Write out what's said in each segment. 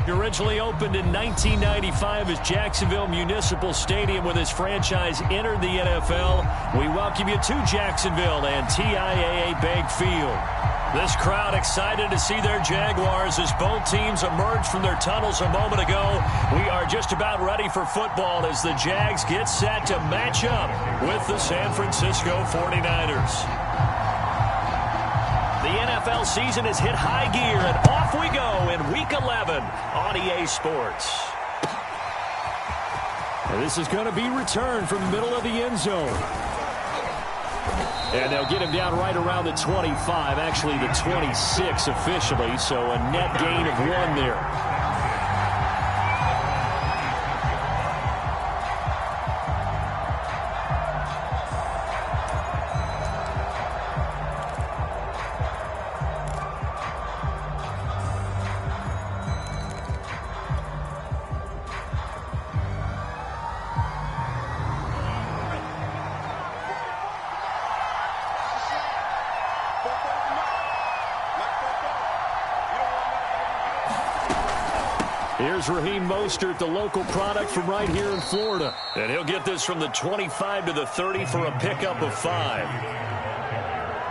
Originally opened in 1995 as Jacksonville Municipal Stadium when this franchise entered the NFL. We welcome you to Jacksonville and TIAA Bank Field. This crowd excited to see their Jaguars as both teams emerged from their tunnels a moment ago. We are just about ready for football as the Jags get set to match up with the San Francisco 49ers. The NFL season has hit high gear, and off we go in Week 11 on EA Sports. And this is going to be returned from the middle of the end zone. And they'll get him down right around the 25, actually the 26 officially, so a net gain of 1 there. Here's Raheem Mostert, the local product from right here in Florida. And he'll get this from the 25 to the 30 for a pickup of 5.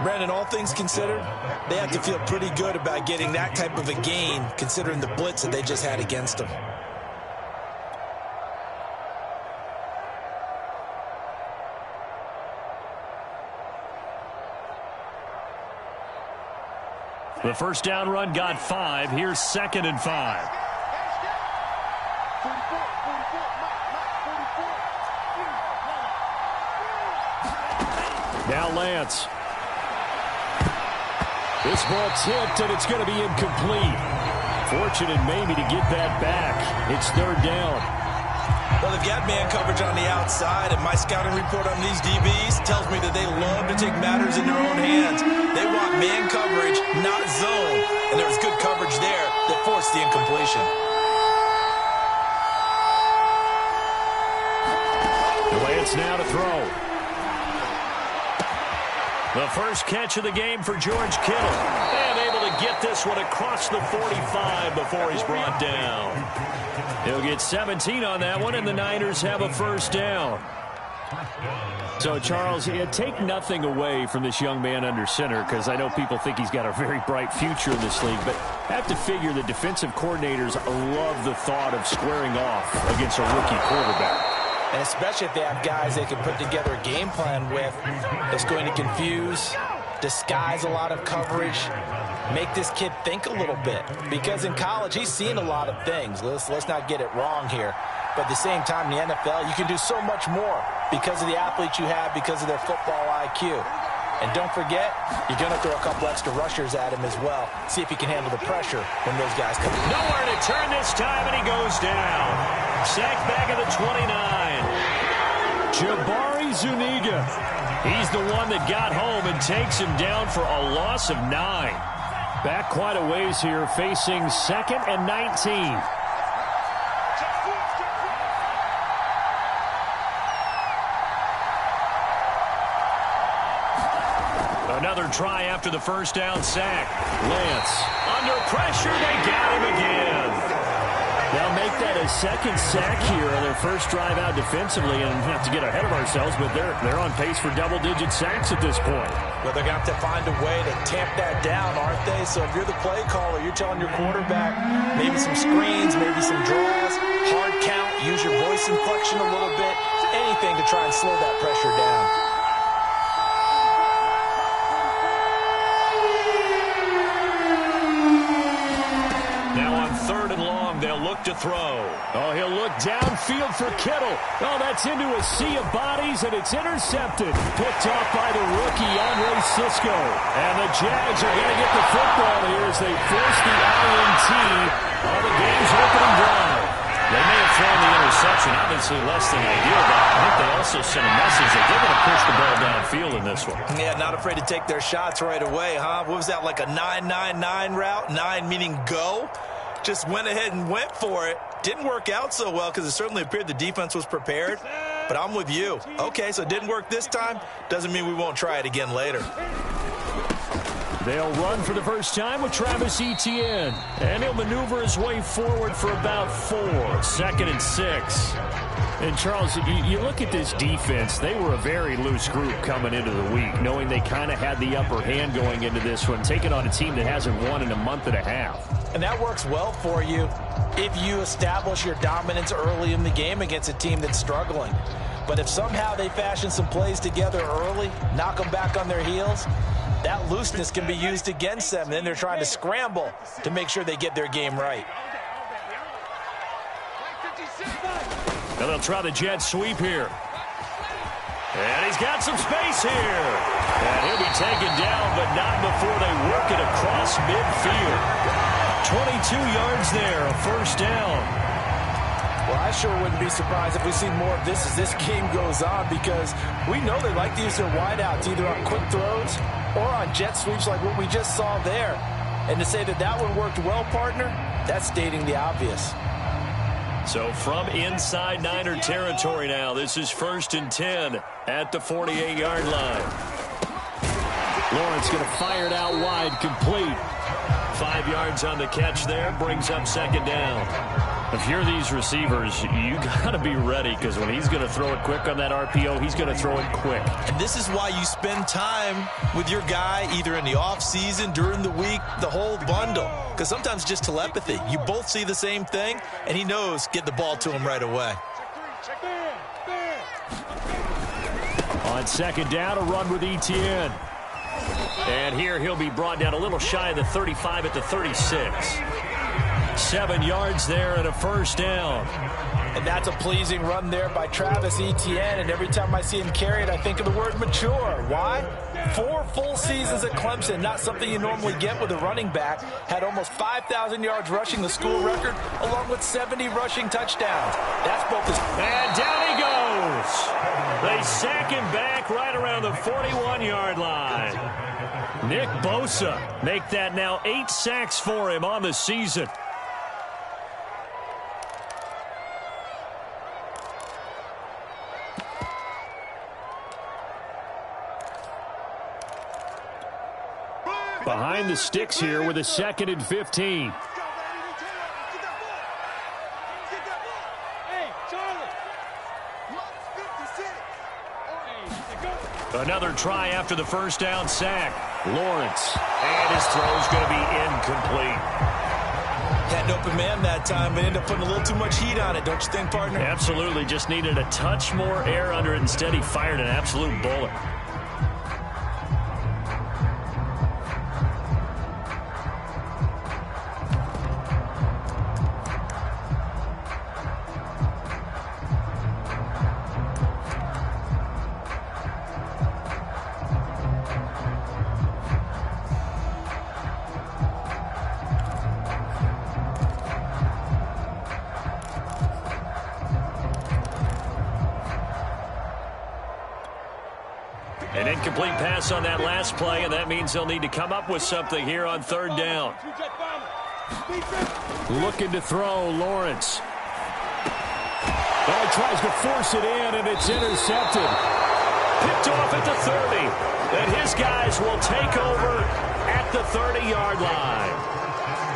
Brandon, all things considered, they have to feel pretty good about getting that type of a gain, considering the blitz that they just had against them. The first down run got 5. Here's 2nd and 5. Now Lance. This ball tipped, and it's going to be incomplete. Fortunate maybe to get that back. It's 3rd down. Well, they've got man coverage on the outside, and my scouting report on these DBs tells me that they love to take matters in their own hands. They want man coverage, not zone. And there was good coverage there that forced the incompletion. Lance now to throw. The first catch of the game for George Kittle. And able to get this one across the 45 before he's brought down. He'll get 17 on that one, and the Niners have a first down. So, Charles, take nothing away from this young man under center, because I know people think he's got a very bright future in this league, but have to figure the defensive coordinators love the thought of squaring off against a rookie quarterback. And especially if they have guys they can put together a game plan with that's going to confuse, disguise a lot of coverage, make this kid think a little bit. Because in college, he's seen a lot of things. Let's not get it wrong here. But at the same time, in the NFL, you can do so much more because of the athletes you have, because of their football IQ. And don't forget, you're going to throw a couple extra rushers at him as well. See if he can handle the pressure when those guys come in. Nowhere to turn this time, and he goes down. Sacked back at the 29. Jabari Zuniga. He's the one that got home and takes him down for a loss of 9. Back quite a ways here, facing 2nd and 19. Another try after the first down sack. Lance under pressure. They got him again. They'll make that a 2nd sack here on their first drive out defensively, and not to get ahead of ourselves, but they're on pace for double-digit sacks at this point. Well, they're going to have to find a way to tamp that down, aren't they? So if you're the play caller, you're telling your quarterback maybe some screens, maybe some draws, hard count, use your voice inflection a little bit, anything to try and slow that pressure down. To throw. Oh, he'll look downfield for Kittle. Oh, that's into a sea of bodies, and it's intercepted. Picked off by the rookie, Andre Sisco. And the Jags are going to get the football here as they force the INT on the game's opening drive. They may have thrown the interception, obviously less than ideal, but I think they also sent a message that they're going to push the ball downfield in this one. Yeah, not afraid to take their shots right away, huh? What was that, like a 9-9-9 route? 9 meaning go? Just went ahead and went for it. Didn't work out so well because it certainly appeared the defense was prepared. But I'm with you. Okay, so it didn't work this time. Doesn't mean we won't try it again later. They'll run for the first time with Travis Etienne. And he'll maneuver his way forward for about 4. 2nd and 6. And, Charles, you look at this defense, they were a very loose group coming into the week, knowing they kind of had the upper hand going into this one, taking on a team that hasn't won in a month and a half. And that works well for you if you establish your dominance early in the game against a team that's struggling. But if somehow they fashion some plays together early, knock them back on their heels, that looseness can be used against them. Then they're trying to scramble to make sure they get their game right. And they'll try the jet sweep here. And he's got some space here. And he'll be taken down, but not before they work it across midfield. 22 yards there, a first down. Well, I sure wouldn't be surprised if we see more of this as this game goes on, because we know they like to use their wideouts either on quick throws or on jet sweeps like what we just saw there. And to say that that one worked well, partner, that's stating the obvious. So from inside Niner territory now, this is 1st and 10 at the 48-yard line. Lawrence going to fire it out wide, complete. 5 yards on the catch there, brings up 2nd down. If you're these receivers, you got to be ready, because when he's going to throw it quick on that RPO, he's going to throw it quick. And this is why you spend time with your guy either in the offseason, during the week, the whole bundle. Because sometimes just telepathy. You both see the same thing, and he knows get the ball to him right away. On 2nd down, a run with Etienne. And here he'll be brought down a little shy of the 35 at the 36. 7 yards there and a first down. And that's a pleasing run there by Travis Etienne. And every time I see him carry it, I think of the word mature. Why? 4 full seasons at Clemson, not something you normally get with a running back. Had almost 5,000 yards rushing, the school record, along with 70 rushing touchdowns. That's both his... And down he goes. They sack him back right around the 41-yard line. Nick Bosa make that now 8 sacks for him on the season. Behind the sticks here with a 2nd and 15. Another try after the first down sack. Lawrence. And his throw's going to be incomplete. Had an open man that time, but ended up putting a little too much heat on it, don't you think, partner? Absolutely. Just needed a touch more air under it. Instead, he fired an absolute bullet. An incomplete pass on that last play, and that means they'll need to come up with something here on 3rd down. Looking to throw, Lawrence. Well, he tries to force it in, and it's intercepted. Picked off at the 30. And his guys will take over at the 30-yard line.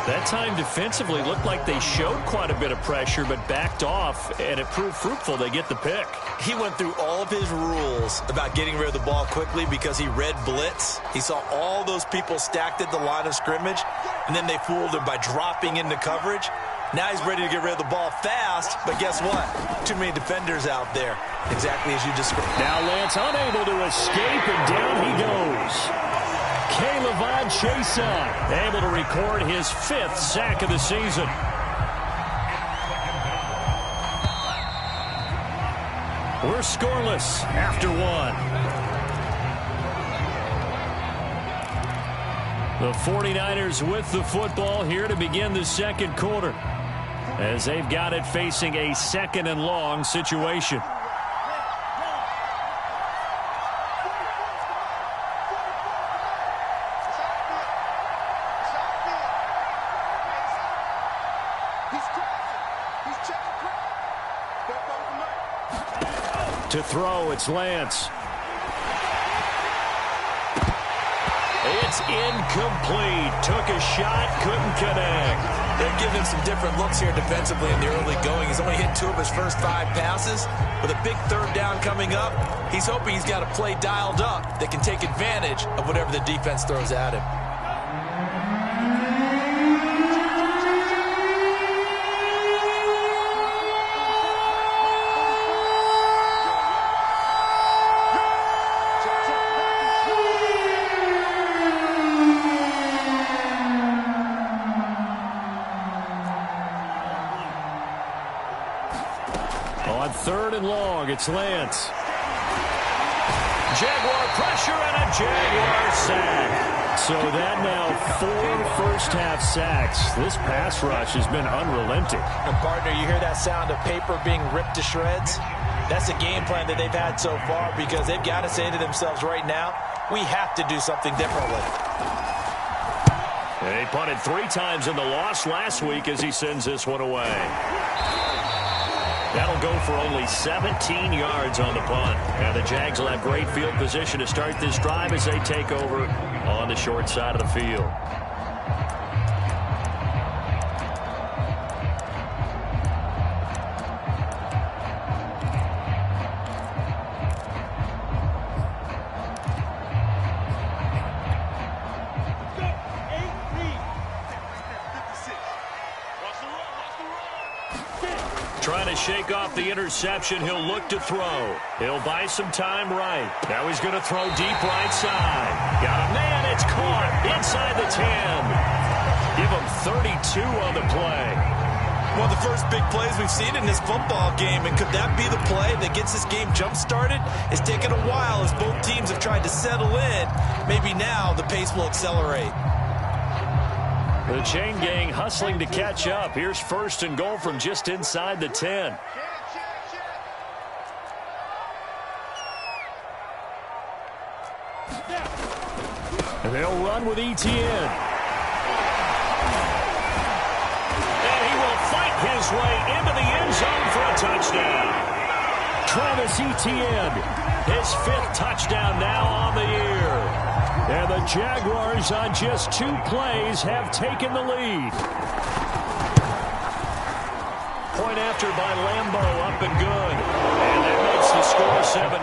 That time defensively looked like they showed quite a bit of pressure, but backed off, and it proved fruitful. They get the pick. He went through all of his rules about getting rid of the ball quickly because he read blitz. He saw all those people stacked at the line of scrimmage, and then they fooled him by dropping into coverage. Now he's ready to get rid of the ball fast, but guess what? Too many defenders out there, exactly as you described. Now Lance unable to escape, and down he goes. K'Lavon Chaisson able to record his 5th sack of the season. We're scoreless after 1. The 49ers with the football here to begin the 2nd quarter, as they've got it facing a 2nd and long situation. To throw, it's Lance. It's incomplete. Took a shot, couldn't connect. They're giving him some different looks here defensively in the early going. He's only hit 2 of his first 5 passes. With a big 3rd down coming up, he's hoping he's got a play dialed up that can take advantage of whatever the defense throws at him. On 3rd and long, it's Lance. Jaguar pressure and a Jaguar sack. So that now 4 first-half sacks. This pass rush has been unrelenting. And partner, you hear that sound of paper being ripped to shreds? That's the game plan that they've had so far, because they've got to say to themselves right now, we have to do something differently. They punted 3 times in the loss last week as he sends this one away. That'll go for only 17 yards on the punt. And the Jags will have great field position to start this drive as they take over on the short side of the field. Trying to shake off the interception. He'll look to throw. He'll buy some time right. Now he's going to throw deep right side. Got a man. It's caught inside the 10. Give him 32 on the play. One of the first big plays we've seen in this football game, and could that be the play that gets this game jump-started? It's taken a while as both teams have tried to settle in. Maybe now the pace will accelerate. The chain gang hustling to catch up. Here's 1st and goal from just inside the 10. And they'll run with Etienne. And he will fight his way into the end zone for a touchdown. Travis Etienne, his 5th touchdown now on the year. And the Jaguars on just 2 plays have taken the lead. Point after by Lambo, up and good. And that makes the score 7-0.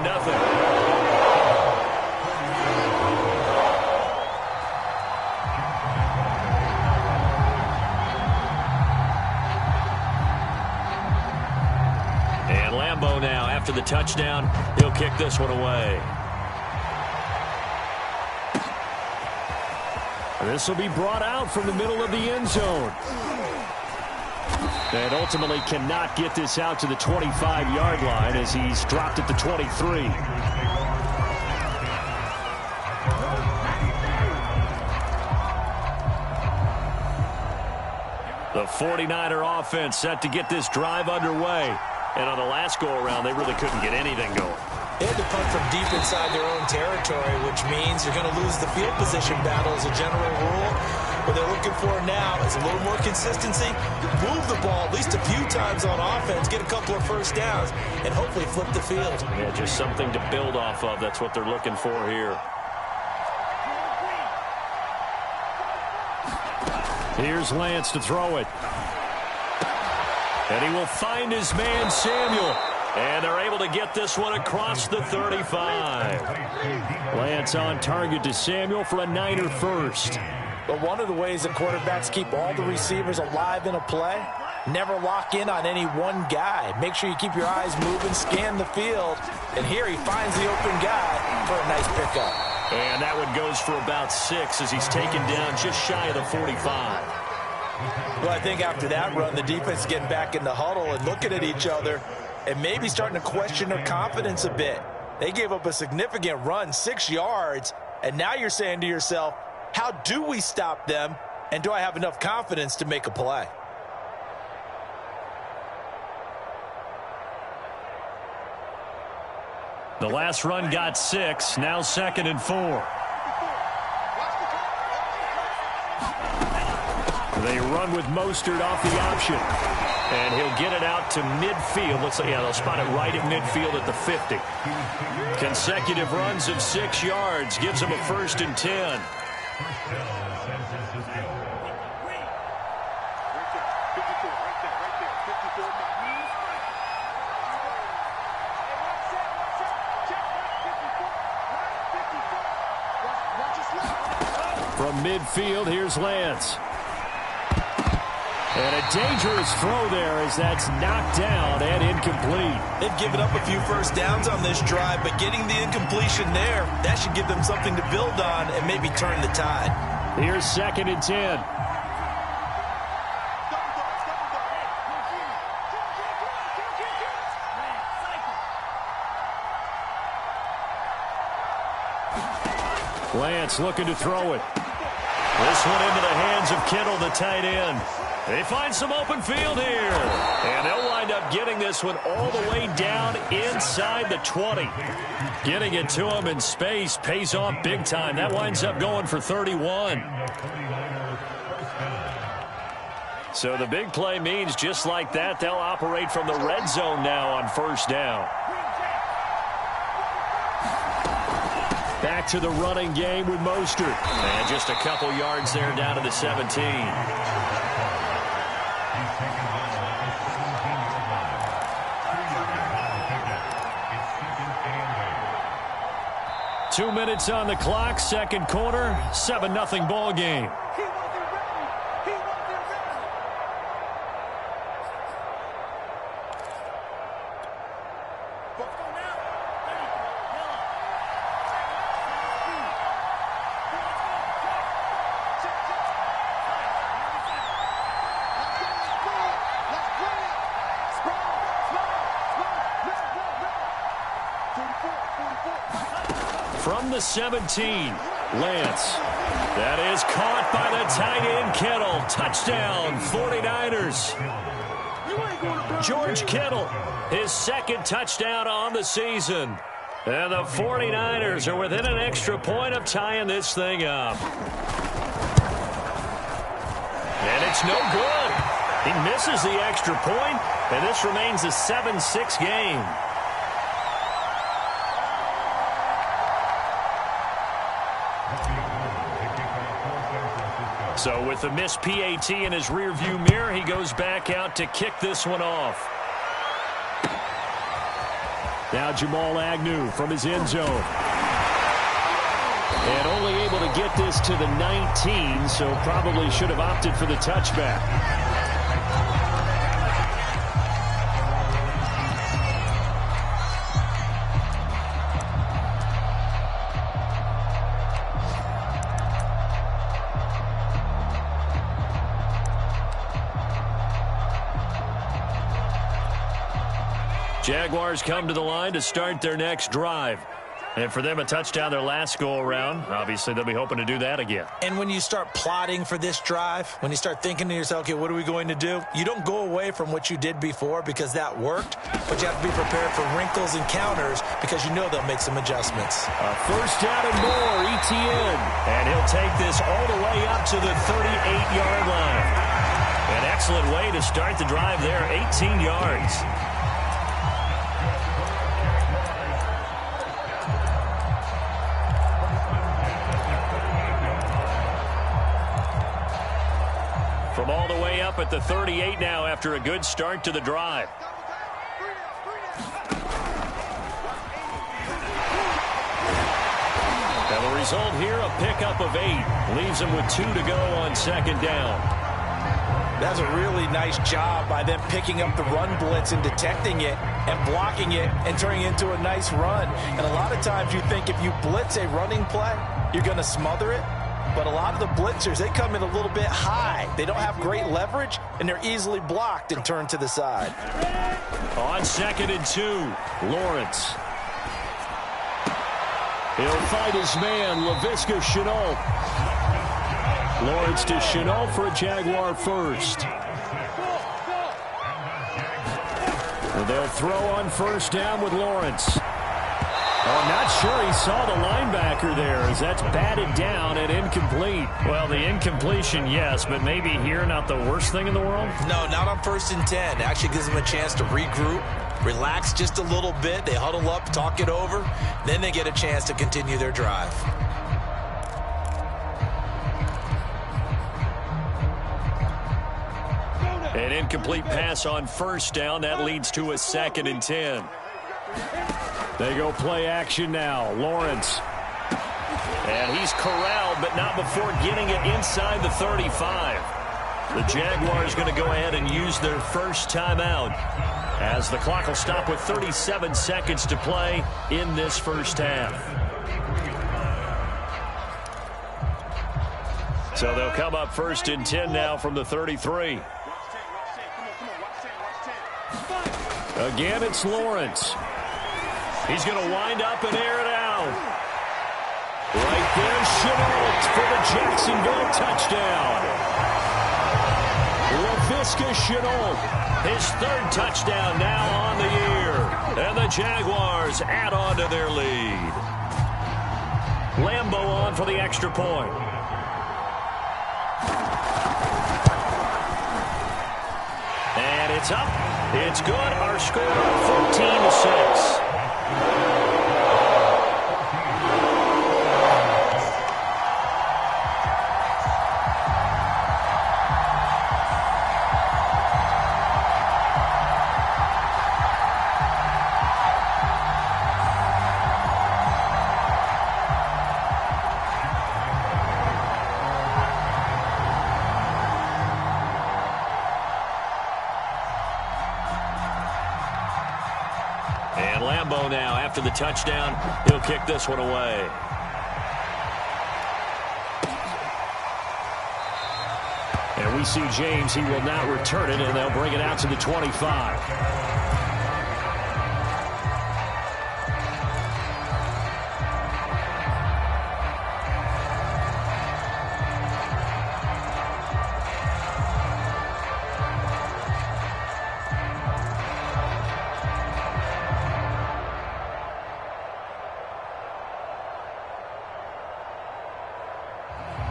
And Lambo now, after the touchdown, he'll kick this one away. This will be brought out from the middle of the end zone. And ultimately cannot get this out to the 25-yard line as he's dropped at the 23. The 49er offense set to get this drive underway. And on the last go-around, they really couldn't get anything going. They had to punt from deep inside their own territory, which means you're going to lose the field position battle as a general rule. What they're looking for now is a little more consistency, move the ball at least a few times on offense, get a couple of first downs, and hopefully flip the field. Yeah, just something to build off of. That's what they're looking for here. Here's Lance to throw it. And he will find his man, Samuel. And they're able to get this one across the 35. Lance on target to Samuel for a Niner first. But one of the ways that quarterbacks keep all the receivers alive in a play, never lock in on any one guy. Make sure you keep your eyes moving, scan the field. And here he finds the open guy for a nice pickup. And that one goes for about 6 as he's taken down just shy of the 45. Well, I think after that run, the defense is getting back in the huddle and looking at each other and maybe starting to question their confidence a bit. They gave up a significant run, 6 yards, and now you're saying to yourself, how do we stop them, and do I have enough confidence to make a play? The last run got 6, now 2nd and 4. They run with Mostert off the option. And he'll get it out to midfield. Looks like, yeah, they'll spot it right at midfield at the 50. Consecutive runs of 6 yards gives them a 1st and 10. From midfield, here's Lance. And a dangerous throw there as that's knocked down and incomplete. They've given up a few first downs on this drive, but getting the incompletion there, that should give them something to build on and maybe turn the tide. Here's 2nd and 10. Lance looking to throw it. This one into the hands of Kittle, the tight end. They find some open field here. And they'll wind up getting this one all the way down inside the 20. Getting it to him in space pays off big time. That winds up going for 31. So the big play means just like that, they'll operate from the red zone now on 1st down. Back to the running game with Mostert. And just a couple yards there down to the 17. 2 minutes on the clock, 2nd quarter, 7-0 ball game. From the 17, Lance. That is caught by the tight end, Kittle. Touchdown, 49ers. George Kittle, his 2nd touchdown on the season. And the 49ers are within an extra point of tying this thing up. And it's no good. He misses the extra point, and this remains a 7-6 game. So with the missed PAT in his rearview mirror, he goes back out to kick this one off. Now Jamal Agnew from his end zone. And only able to get this to the 19, so probably should have opted for the touchback. Jaguars come to the line to start their next drive. And for them, a touchdown their last go-around. Obviously, they'll be hoping to do that again. And when you start plotting for this drive, when you start thinking to yourself, okay, what are we going to do? You don't go away from what you did before because that worked, but you have to be prepared for wrinkles and counters because you know they'll make some adjustments. A 1st down and more, ETN. And he'll take this all the way up to the 38-yard line. An excellent way to start the drive there, 18 yards. From all the way up at the 38 now after a good start to the drive. Now the result here, a pickup of 8. Leaves them with 2 to go on 2nd down. That's a really nice job by them picking up the run blitz and detecting it and blocking it and turning it into a nice run. And a lot of times you think if you blitz a running play, you're going to smother it. But a lot of the blitzers, they come in a little bit high. They don't have great leverage, and they're easily blocked and turned to the side. On 2nd and 2, Lawrence. He'll fight his man, Laviska Shenault. Lawrence to Shenault for a Jaguar first. And they'll throw on 1st down with Lawrence. I'm not sure he saw the linebacker there as that's batted down and incomplete. Well, the incompletion, yes, but maybe here not the worst thing in the world? No, not on 1st and 10. It actually gives them a chance to regroup, relax just a little bit. They huddle up, talk it over. Then they get a chance to continue their drive. An incomplete pass on first down. That leads to a 2nd and 10. They go play action now. Lawrence. And he's corralled, but not before getting it inside the 35. The Jaguars going to go ahead and use their first timeout, as the clock will stop with 37 seconds to play in this first half. So they'll come up 1st and 10 now from the 33. Again, it's Lawrence. He's going to wind up and air it out. Right there, Chenault for the Jacksonville touchdown. LaVisca Chenault, his 3rd touchdown now on the year. And the Jaguars add on to their lead. Lambeau on for the extra point. And it's up. It's good. Our score 14-6. And Lambeau now, after the touchdown, he'll kick this one away. And we see James. He will not return it, and they'll bring it out to the 25.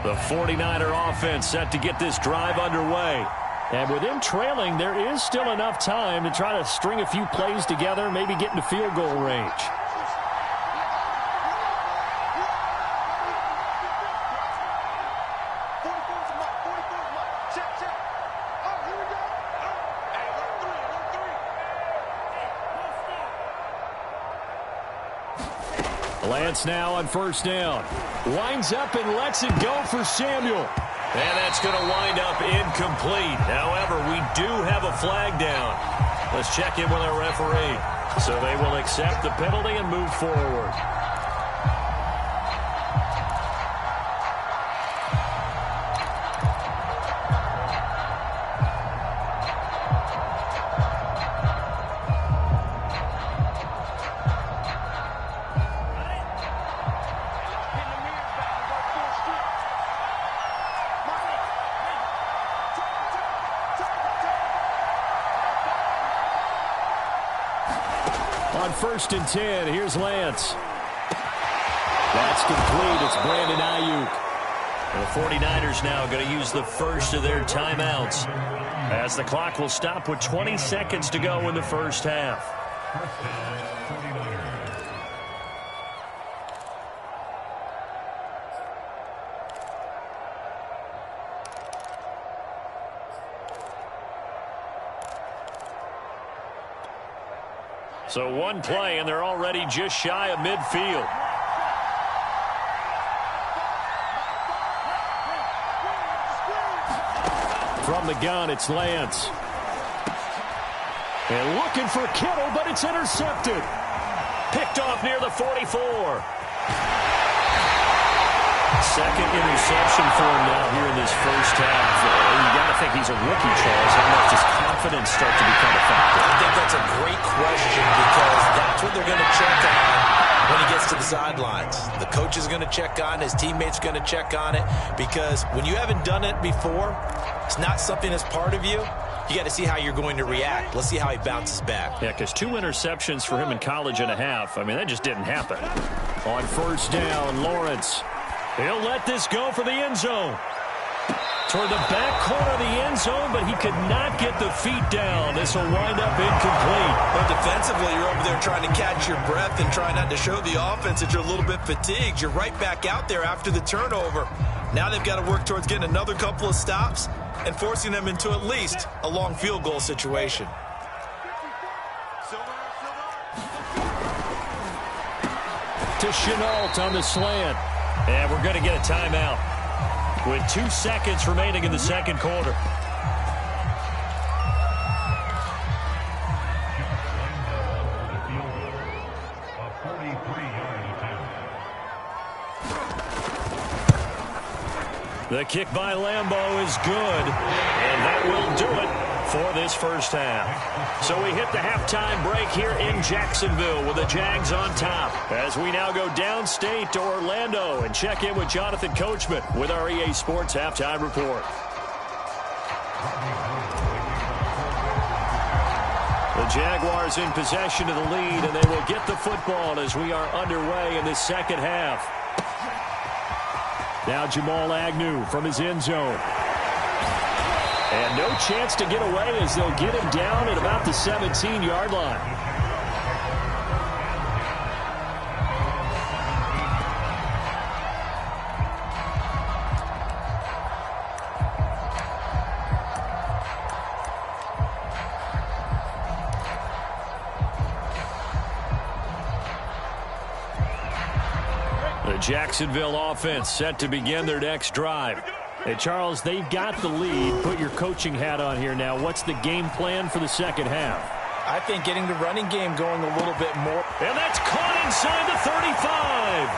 The 49er offense set to get this drive underway. And with them trailing, there is still enough time to try to string a few plays together, maybe get into field goal range. Lance now on first down. Winds up and lets it go for Samuel. And that's going to wind up incomplete. However, we do have a flag down. Let's check in with our referee. So they will accept the penalty and move forward. On 1st and 10, here's Lance. That's complete. It's Brandon Ayuk. The 49ers now going to use the first of their timeouts, as the clock will stop with 20 seconds to go in the first half. So one play, and they're already just shy of midfield. From the gun, it's Lance. And looking for Kittle, but it's intercepted. Picked off near the 44. Second interception for him now here in this first half. You got to think he's a rookie, Charles. How much does confidence start to become a factor? I think that's a great question, because that's what they're going to check on when he gets to the sidelines. The coach is going to check on, his teammates are going to check on it, because when you haven't done it before, it's not something that's part of you. You got to see how you're going to react. Let's see how he bounces back. Yeah, because 2 interceptions for him in college and a half. I mean, that just didn't happen. On first down, Lawrence. He'll let this go for the end zone. Toward the back corner of the end zone, but he could not get the feet down. This will wind up incomplete. But defensively, you're over there trying to catch your breath and try not to show the offense that you're a little bit fatigued. You're right back out there after the turnover. Now they've got to work towards getting another couple of stops and forcing them into at least a long field goal situation. To Chenault on the slant. And we're going to get a timeout with 2 seconds remaining in the second quarter. The kick by Lambeau is good, and that will do it for this first half. So we hit the halftime break here in Jacksonville with the Jags on top, as we now go downstate to Orlando and check in with Jonathan Coachman with our EA Sports Halftime Report. The Jaguars in possession of the lead, and they will get the football as we are underway in the second half. Now Jamal Agnew from his end zone. And no chance to get away as they'll get him down at about the 17-yard line. The Jacksonville offense set to begin their next drive. Hey, Charles, they've got the lead. Put your coaching hat on here now. What's the game plan for the second half? I think getting the running game going a little bit more. And that's caught inside the 35.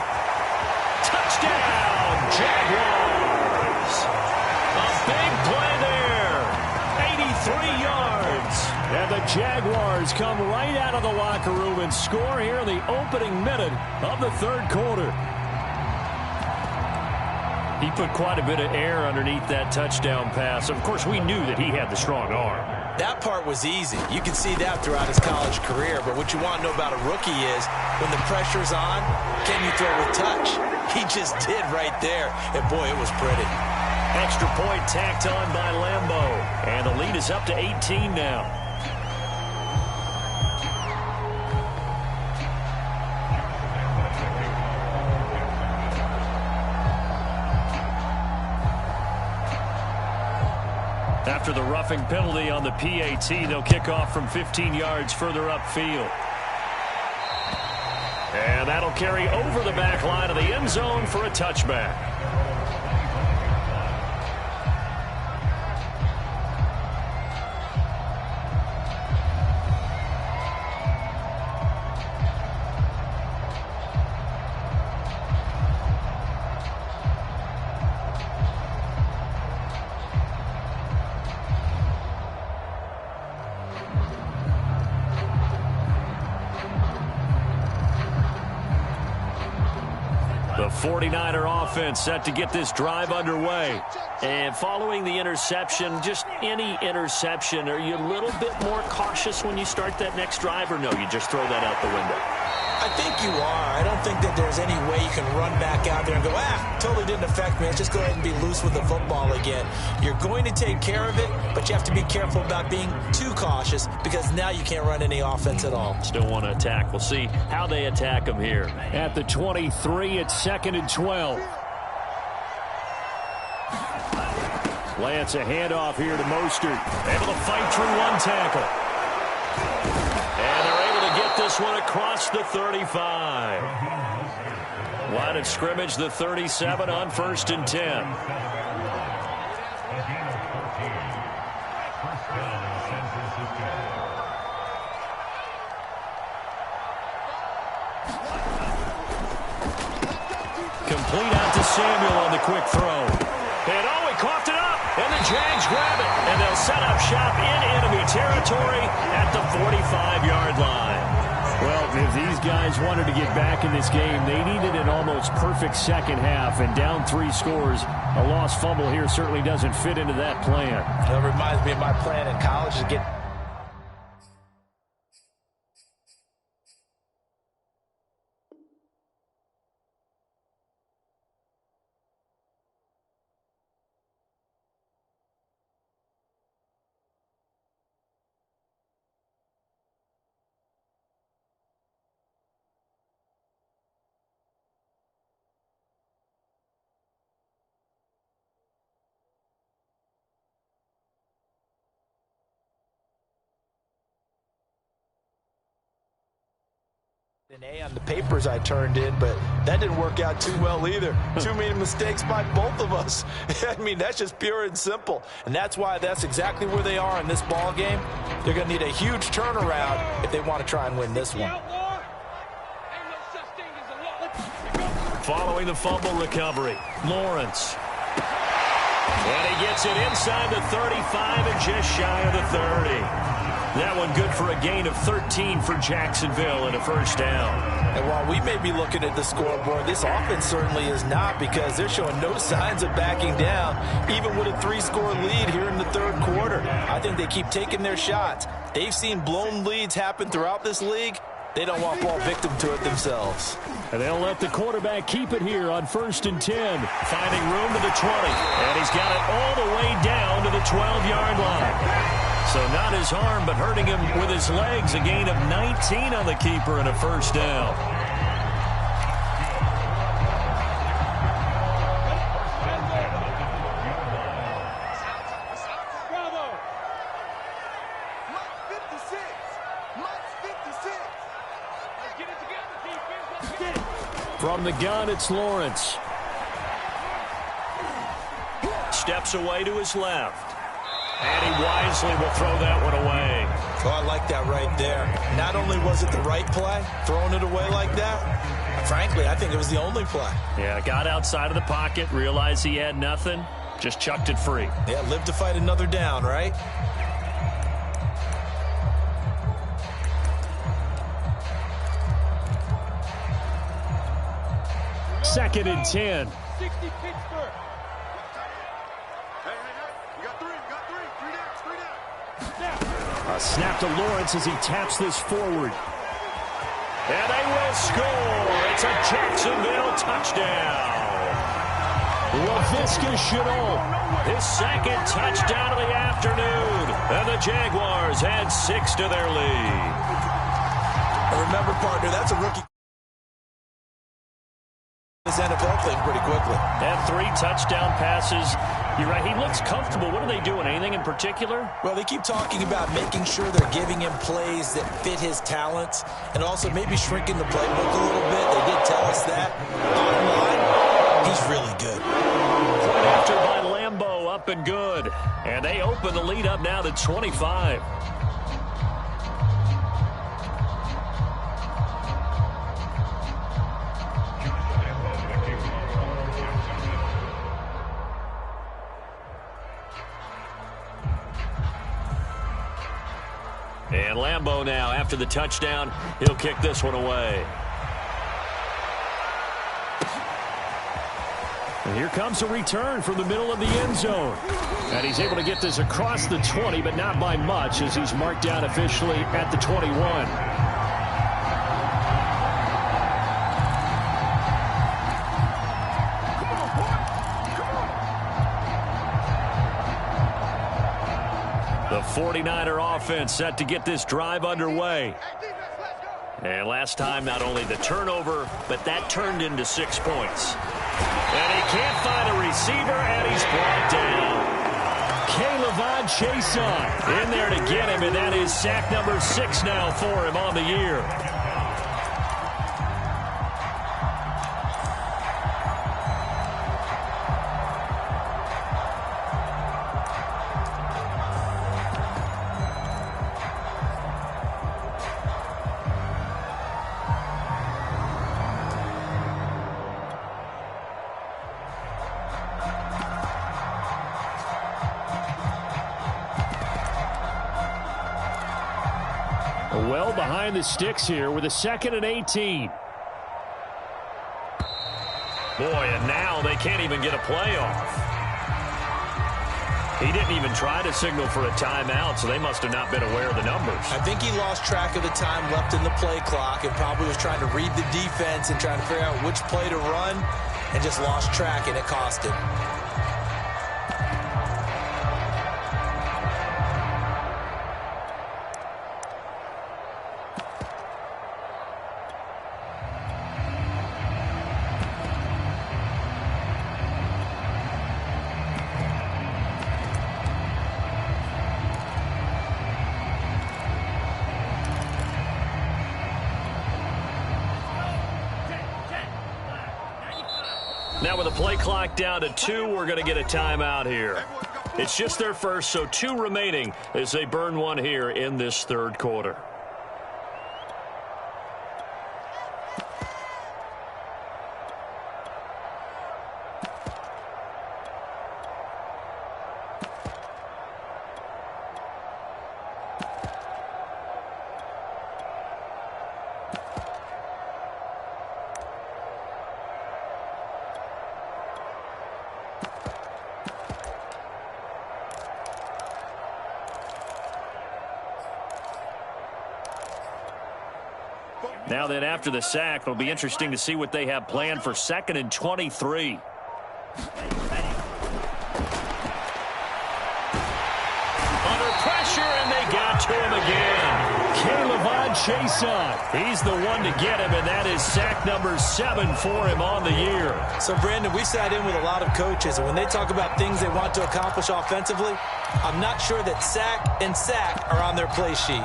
Touchdown, Jaguars. A big play there. 83 yards. And the Jaguars come right out of the locker room and score here in the opening minute of the third quarter. He put quite a bit of air underneath that touchdown pass. Of course, we knew that he had the strong arm. That part was easy. You can see that throughout his college career. But what you want to know about a rookie is when the pressure's on, can you throw with touch? He just did right there. And, boy, it was pretty. Extra point tacked on by Lambeau. And the lead is up to 18 now. After the roughing penalty on the PAT, they'll kick off from 15 yards further upfield. And that'll carry over the back line of the end zone for a touchback. The 49er offense set to get this drive underway. And following the interception, just any interception, are you a little bit more cautious when you start that next drive, or no, you just throw that out the window? I think you are. I don't think that there's any way you can run back out there and go, totally didn't affect me. Let's just go ahead and be loose with the football again. You're going to take care of it, but you have to be careful about being too cautious because now you can't run any offense at all. Still want to attack. We'll see how they attack them here. At the 23, it's 2nd and 12. Lance, a handoff here to Mostert. Able to fight through one tackle. And they're able to get this one across the 35. Line of scrimmage, the 37 on 1st and 10. Complete out to Samuel on the quick throw. And he coughed it up. And the Jags grab it. And they'll set up shop in enemy territory at the 45-yard line. Well, if these guys wanted to get back in this game, they needed an almost perfect second half. And down 3 scores, a lost fumble here certainly doesn't fit into that plan. That reminds me of my plan in college to get An A on the papers I turned in, but that didn't work out too well either. Too many mistakes by both of us. I mean, that's just pure and simple. And that's why that's exactly where they are in this ball game. They're going to need a huge turnaround if they want to try and win this one. Following the fumble recovery, Lawrence. And he gets it inside the 35 and just shy of the 30. That one good for a gain of 13 for Jacksonville and a first down. And while we may be looking at the scoreboard, this offense certainly is not, because they're showing no signs of backing down, even with a 3-score lead here in the third quarter. I think they keep taking their shots. They've seen blown leads happen throughout this league. They don't want to fall victim to it themselves. And they'll let the quarterback keep it here on 1st and 10. Finding room to the 20. And he's got it all the way down to the 12-yard line. So not his arm, but hurting him with his legs. A gain of 19 on the keeper and a first down. From the gun, it's Lawrence. Steps away to his left. And he wisely will throw that one away. Oh, I like that right there. Not only was it the right play, throwing it away like that, frankly, I think it was the only play. Yeah, got outside of the pocket, realized he had nothing, just chucked it free. Yeah, live to fight another down, right? Second and 10. 60 Pittsburgh. A snap to Lawrence as he taps this forward. And they will score. It's a Jacksonville touchdown. LaVisca Chenault, his second touchdown of the afternoon. And the Jaguars add 6 to their lead. Remember, partner, that's a rookie. This NFL thing pretty quickly. And 3 touchdown passes. You're right, he looks comfortable. What are they doing? Anything in particular? Well, they keep talking about making sure they're giving him plays that fit his talents and also maybe shrinking the playbook a little bit. They did tell us that. Bottom line, he's really good. Point after by Lambeau, up and good. And they open the lead up now to 25. And Lambeau now, after the touchdown, he'll kick this one away. And here comes a return from the middle of the end zone. And he's able to get this across the 20, but not by much, as he's marked down officially at the 21. The 49er offense set to get this drive underway. And last time, not only the turnover, but that turned into 6 points. And he can't find a receiver, and he's brought down. K'Lavon Chaisson in there to get him, and that is sack number 6 now for him on the year. Well behind the sticks here with a 2nd and 18. Boy, and now they can't even get a play off. He didn't even try to signal for a timeout, so they must have not been aware of the numbers. I think he lost track of the time left in the play clock and probably was trying to read the defense and trying to figure out which play to run and just lost track, and it cost him. Now with the play clock down to 2, we're going to get a timeout here. It's just their first, so 2 remaining as they burn one here in this third quarter. Now then, after the sack, it'll be interesting to see what they have planned for 2nd and 23. Under pressure, and they got to him again. Caleb Chason. He's the one to get him, and that is sack number 7 for him on the year. So, Brandon, we sat in with a lot of coaches, and when they talk about things they want to accomplish offensively, I'm not sure that sack and sack are on their play sheet.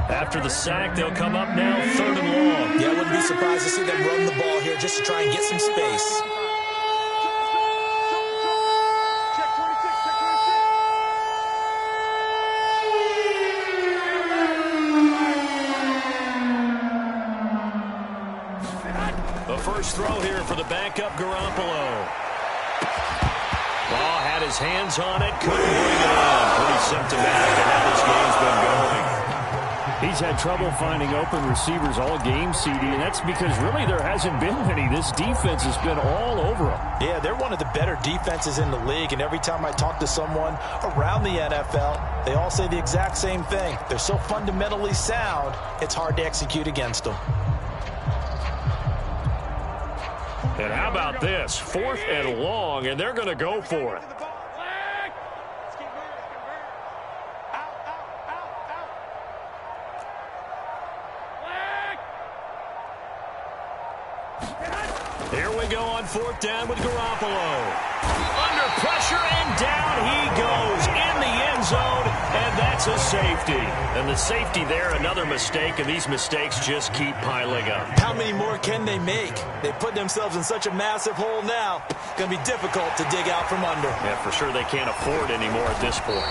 After the sack, they'll come up now 3rd and long. Yeah, I wouldn't be surprised to see them run the ball here just to try and get some space. The first throw here for the backup Garoppolo. Ball had his hands on it, couldn't bring it in. Pretty symptomatic of how this game's been going. He's had trouble finding open receivers all game, CD, and that's because really there hasn't been many. This defense has been all over him. Yeah, they're one of the better defenses in the league, and every time I talk to someone around the NFL, they all say the exact same thing. They're so fundamentally sound, it's hard to execute against them. And how about this? 4th and long, and they're going to go for it. Here we go on 4th down with Garoppolo. Under pressure, and down he goes in the end zone, and that's a safety. And the safety there, another mistake, and these mistakes just keep piling up. How many more can they make? They put themselves in such a massive hole now. It's going to be difficult to dig out from under. Yeah, for sure they can't afford any more at this point.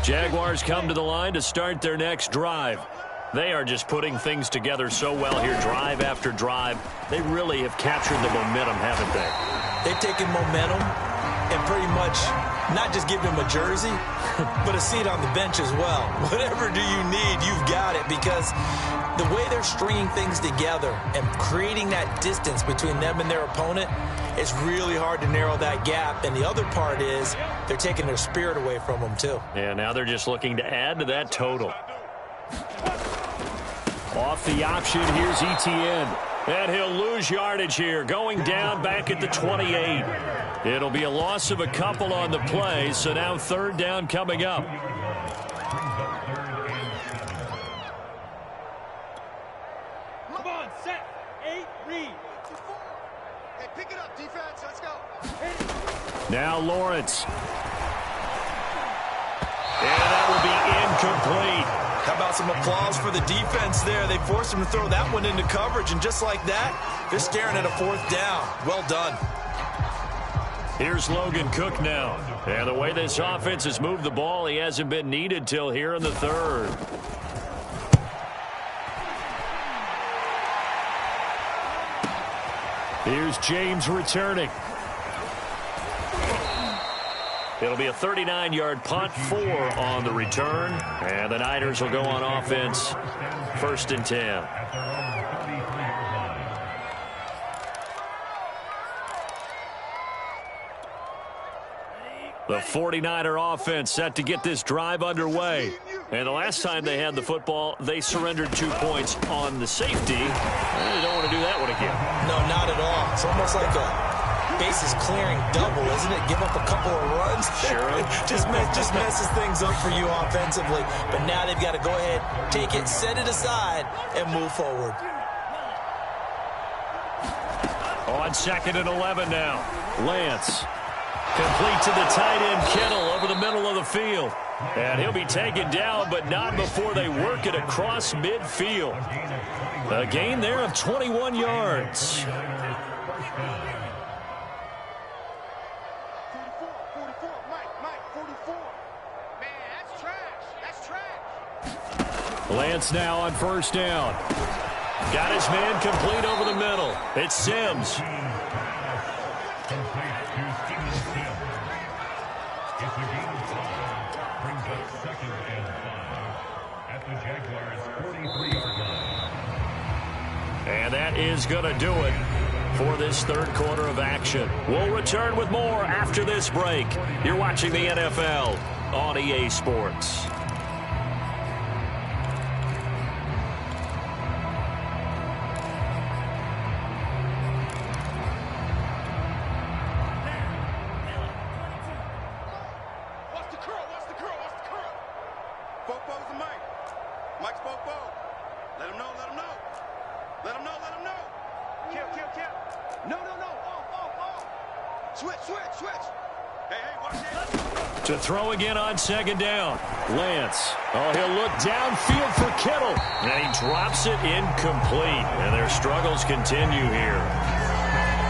Jaguars come to the line to start their next drive. They are just putting things together so well here, drive after drive. They really have captured the momentum, haven't they? They've taken momentum and pretty much not just given him a jersey, but a seat on the bench as well. Whatever do you need, you've got it, because the way they're stringing things together and creating that distance between them and their opponent, it's really hard to narrow that gap. And the other part is they're taking their spirit away from them, too. Yeah, now they're just looking to add to that total. Off the option, here's Etienne. And he'll lose yardage here, going down back at the 28. It'll be a loss of a couple on the play, so now 3rd down coming up. Come on, set, 8, read. Hey, pick it up, defense, let's go. Now Lawrence. And that will be incomplete. How about some applause for the defense there? They forced him to throw that one into coverage, and just like that, they're staring at a 4th down. Well done. Here's Logan Cook now. And the way this offense has moved the ball, he hasn't been needed till here in the 3rd. Here's James returning. It'll be a 39-yard punt, 4 on the return. And the Niners will go on offense, 1st and 10. The 49er offense set to get this drive underway. And the last time they had the football, they surrendered 2 points on the safety. And they don't want to do that one again. No, not at all. It's almost like a bases clearing double, isn't it? Give up a couple of runs. Sure. just messes things up for you offensively. But now they've got to go ahead, take it, set it aside, and move forward. On 2nd and 11 now. Lance. Complete to the tight end, Kittle, over the middle of the field. And he'll be taken down, but not before they work it across midfield. A gain there of 21 yards. 44, Mike, 44. Man, that's trash. Lance now on 1st down. Got his man complete over the middle. It's Sims. And that is going to do it for this 3rd quarter of action. We'll return with more after this break. You're watching the NFL on EA Sports. Bobo's the Mike. Mike's Bobo. Let him know. Kill. No. Off. Switch. Hey, watch it. To throw again on 2nd down. Lance. Oh, he'll look downfield for Kittle. And he drops it incomplete. And their struggles continue here.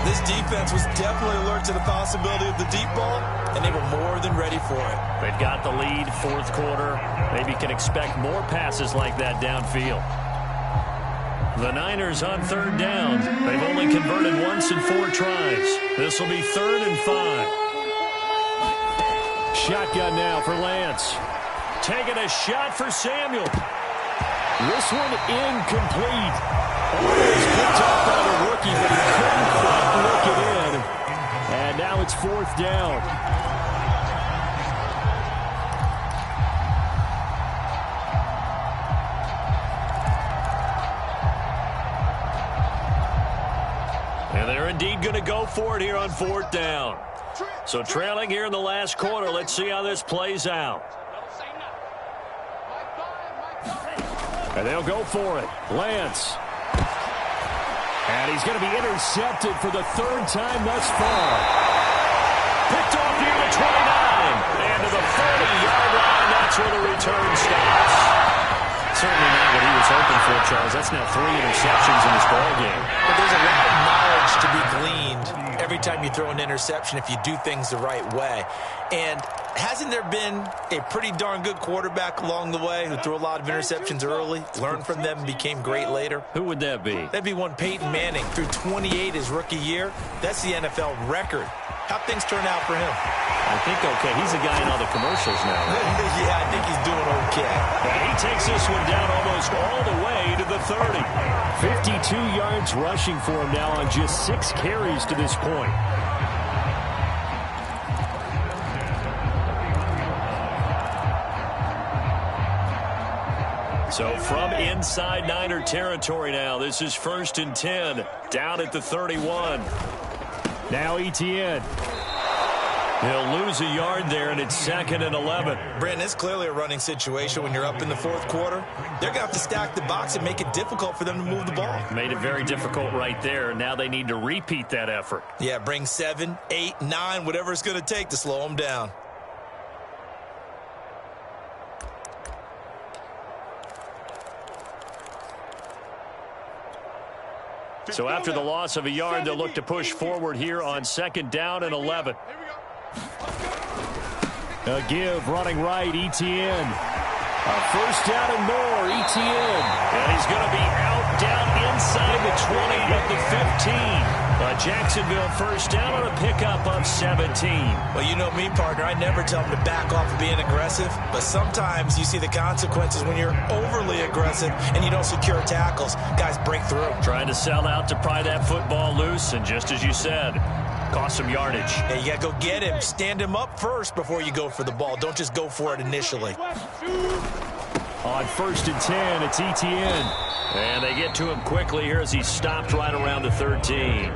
This defense was definitely alert to the possibility of the deep ball, and they were more than ready for it. They've got the lead, 4th quarter. Maybe can expect more passes like that downfield. The Niners on 3rd down. They've only converted once in 4 tries. This will be 3rd and 5. Shotgun now for Lance. Taking a shot for Samuel. This one incomplete. Almost picked up by the rookie, but he couldn't quite look it in. And now it's 4th down. And they're indeed going to go for it here on 4th down. So trailing here in the last quarter. Let's see how this plays out. And they'll go for it. Lance. And he's going to be intercepted for the 3rd time thus far. Picked off near the 29. And to the 40-yard line. That's where the return stops. Certainly not what he was hoping for, Charles. That's now 3 interceptions in this ballgame. But there's a lot of knowledge to be gleaned every time you throw an interception if you do things the right way. And hasn't there been a pretty darn good quarterback along the way who threw a lot of interceptions early, learned from them, became great later? Who would that be? That'd be one Peyton Manning. Threw 28 his rookie year. That's the NFL record. How'd things turn out for him? I think okay. He's a guy in all the commercials now, right? Yeah, I think he's doing okay. And he takes this one down almost all the way to the 30. 52 yards rushing for him now on just 6 carries to this point. So from inside Niner territory now, this is 1st and 10, down at the 31. Now Etienne. He'll lose a yard there, and it's 2nd and 11. Brandon, it's clearly a running situation when you're up in the 4th quarter. They're going to have to stack the box and make it difficult for them to move the ball. Made it very difficult right there. Now they need to repeat that effort. Yeah, bring 7, 8, 9, whatever it's going to take to slow them down. So after the loss of a yard, they'll look to push forward here on 2nd down and 11. A give running right, Etienne. A 1st down and more, Etienne. And he's going to be out down inside the 20 of the 15. Jacksonville 1st down on a pickup of 17. Well, you know me, partner. I never tell them to back off of being aggressive. But sometimes you see the consequences when you're overly aggressive and you don't secure tackles. Guys break through. Trying to sell out to pry that football loose. And just as you said, cost some yardage. Yeah, you got to go get him. Stand him up first before you go for the ball. Don't just go for it initially. On 1st and 10, it's Etienne. And they get to him quickly here as he's stopped right around the 13.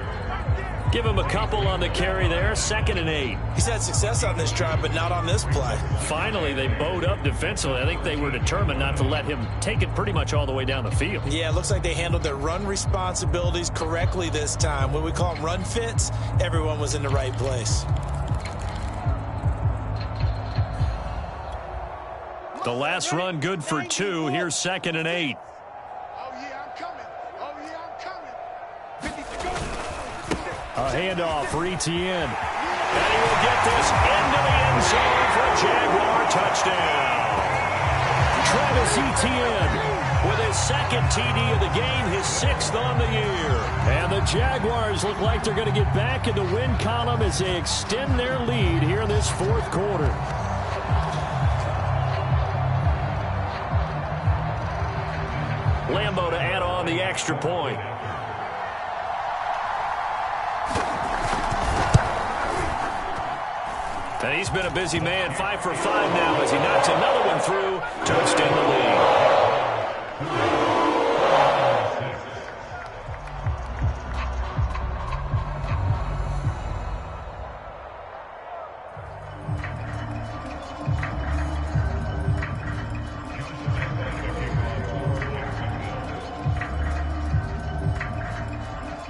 Give him a couple on the carry there. 2nd and 8. He's had success on this drive, but not on this play. Finally, they bowed up defensively. I think they were determined not to let him take it pretty much all the way down the field. Yeah, it looks like they handled their run responsibilities correctly this time. When we call them run fits, everyone was in the right place. The last run good for 2. Here's 2nd and 8. A handoff for Etienne. And he will get this into the end zone for a Jaguar touchdown. Travis Etienne with his 2nd TD of the game, his 6th on the year. And the Jaguars look like they're going to get back in the win column as they extend their lead here in this 4th quarter. Lambo to add on the extra point. And he's been a busy man, 5 for 5 now as he knocks another one through to extend the lead.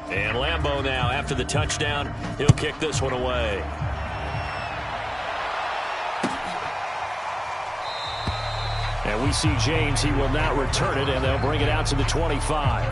And Lambo now, after the touchdown, he'll kick this one away. And we see James, he will not return it, and they'll bring it out to the 25.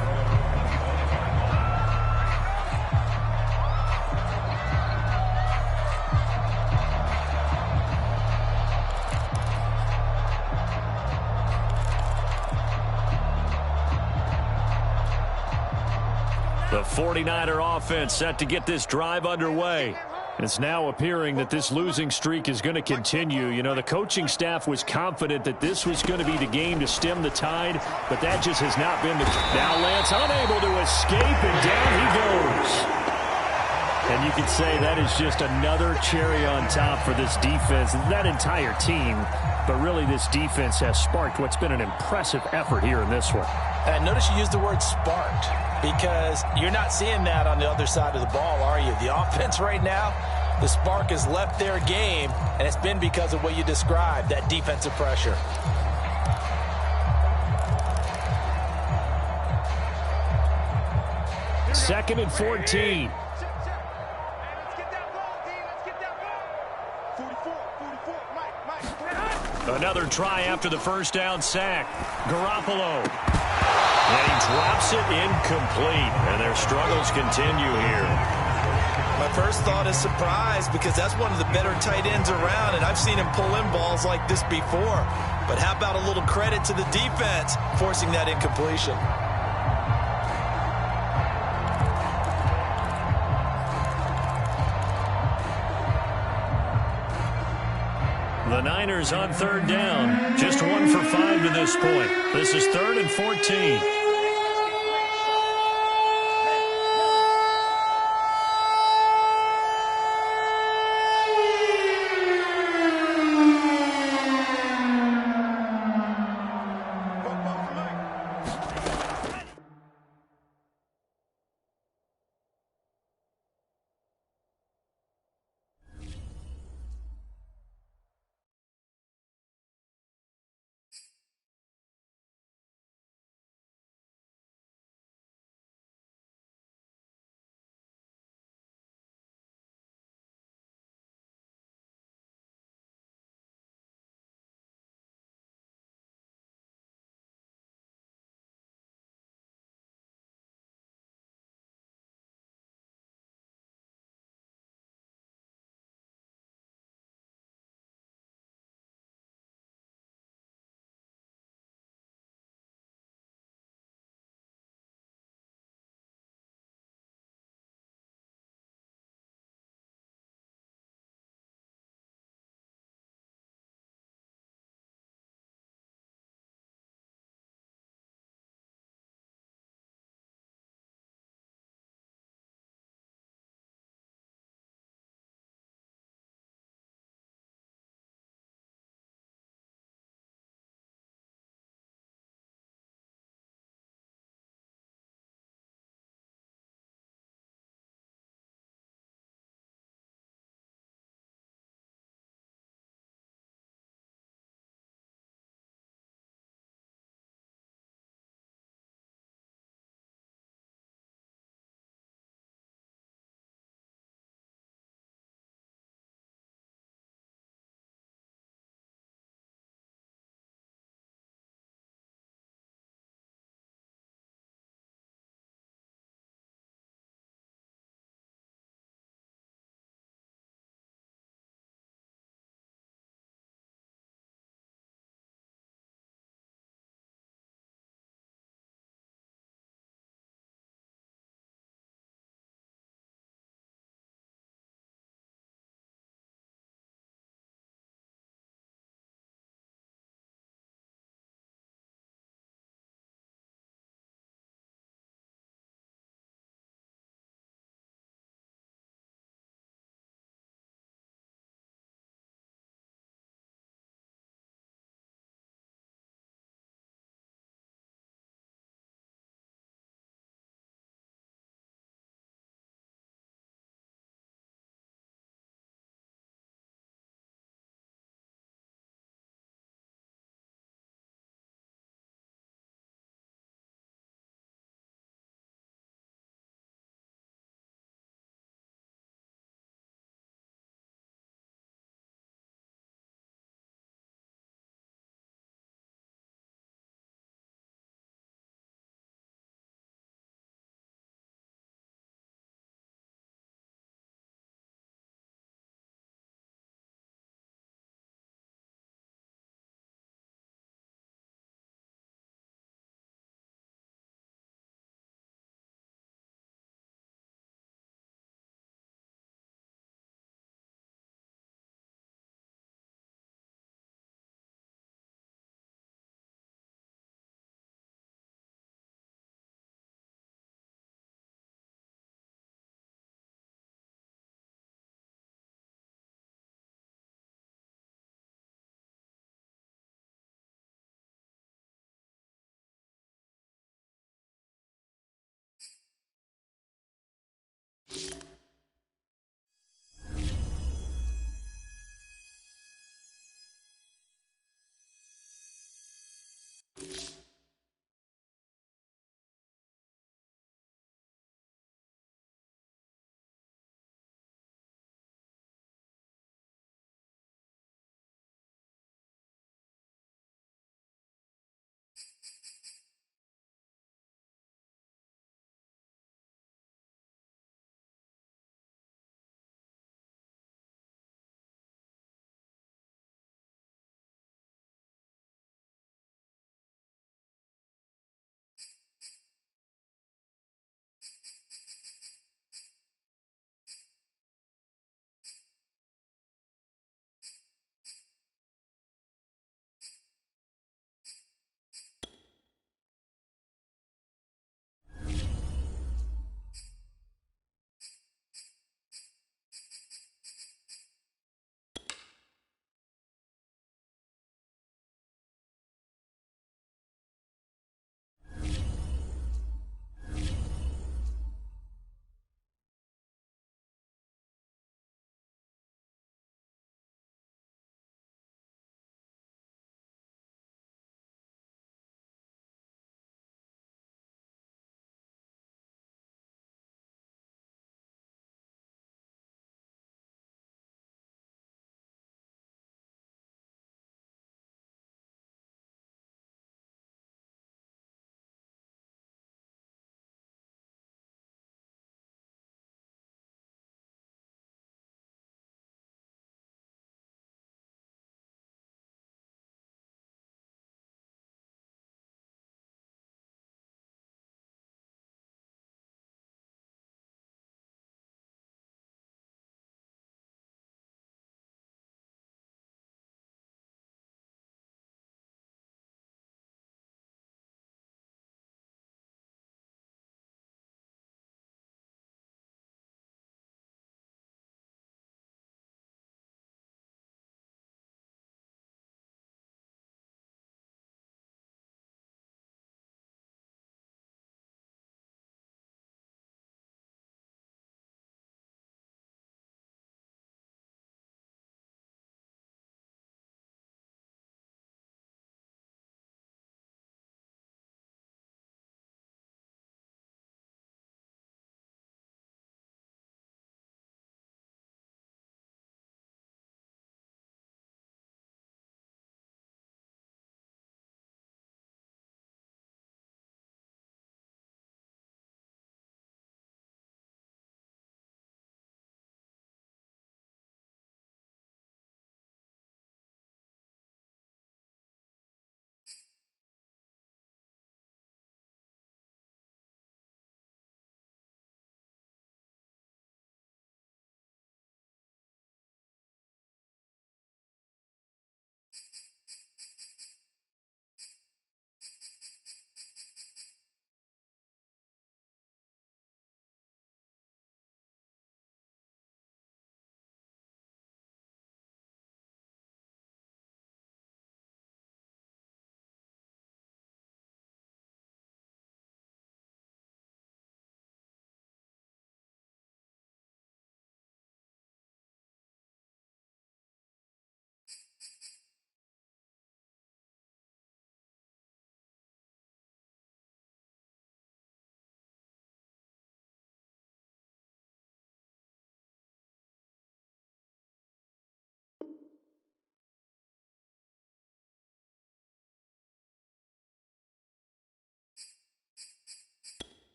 The 49er offense set to get this drive underway. It's now appearing that this losing streak is going to continue. You know, the coaching staff was confident that this was going to be the game to stem the tide, but that just has not been the case. Now Lance unable to escape, and down he goes. And you could say that is just another cherry on top for this defense, that entire team. But really, this defense has sparked what's been an impressive effort here in this one. And notice you used the word sparked, because you're not seeing that on the other side of the ball, are you? The offense right now, the spark has left their game, and it's been because of what you described, that defensive pressure. Second and 14. Another try after the first down sack. Garoppolo. And he drops it incomplete. And their struggles continue here. My first thought is surprise, because that's one of the better tight ends around, and I've seen him pull in balls like this before. But how about a little credit to the defense forcing that incompletion? The Niners on 3rd down. Just 1 for 5 to this point. This is 3rd and 14.